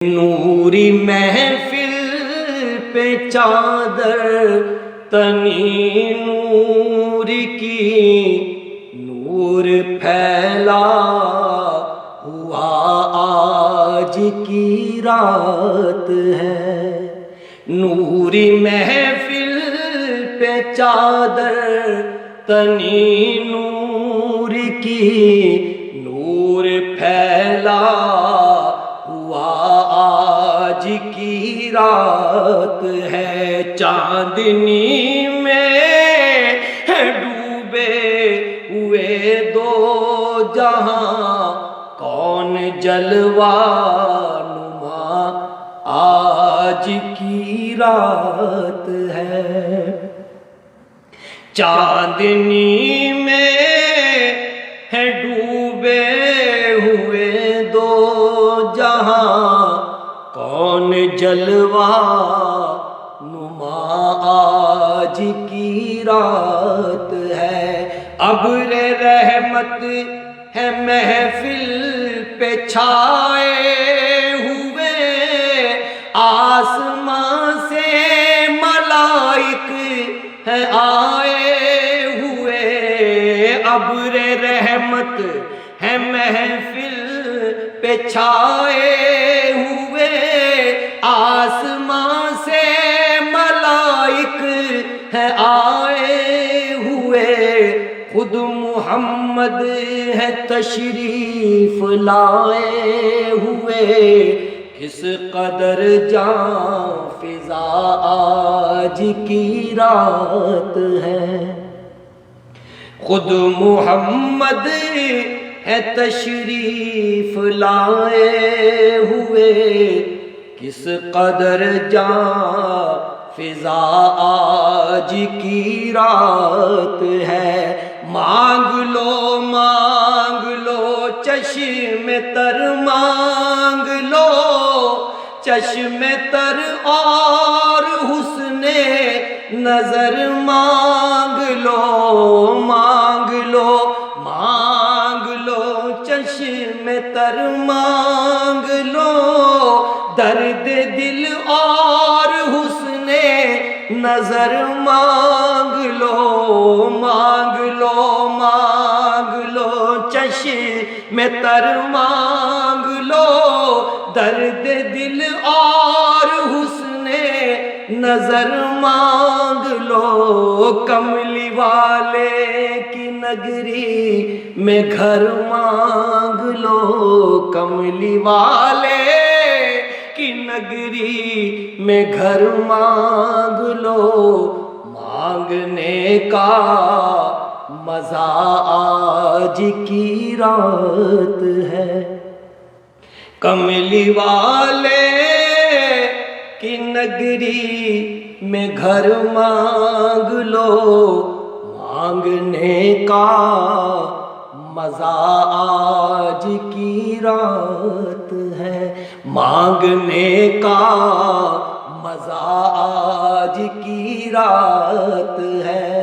نوری محفل پہ چادر تنی نور کی، نور پھیلا ہوا آج کی رات ہے۔ نوری محفل پہ چادر تنی نور کی، نور پھیلا آج کی رات ہے۔ چاندنی میں ڈوبے ہوئے دو جہاں، کون جلوہ نما آج کی رات ہے۔ چاندنی میں ڈوبے ہوئے دو جہاں، کون جلوہ نما آج کی رات ہے۔ ابر رحمت ہے محفل پہ چھائے ہوئے، آسمان سے ملائک ہے آئے ہوئے۔ ابر رحمت ہے محفل پہ چھائے ہوئے، آسمان سے ملائک ہے آئے ہوئے۔ خود محمد ہے تشریف لائے ہوئے، کس قدر جاں فضا آج کی رات ہے۔ خود محمد ہے تشریف لائے ہوئے، کس قدر جاں فضا آج کی رات ہے۔ مانگ لو چشم تر مانگ لو، چشم تر اور حسن نظر مانگ لو، مانگ لو چشم تر مانگ لو، درد دل اور حسن نظر مانگ لو، مانگ لو چشم تر مانگ لو، درد دل اور حسن نظر مانگ لو۔ کملی والے کی نگری میں گھر مانگ لو، کملی والے کی نگری میں گھر مانگ لو۔ مانگنے کا مزہ آج کی رات ہے۔ کملی والے کی نگری میں گھر مانگ لو، مانگنے کا مزہ آج کی رات ہے۔ مانگنے کا مزہ آج کی رات ہے۔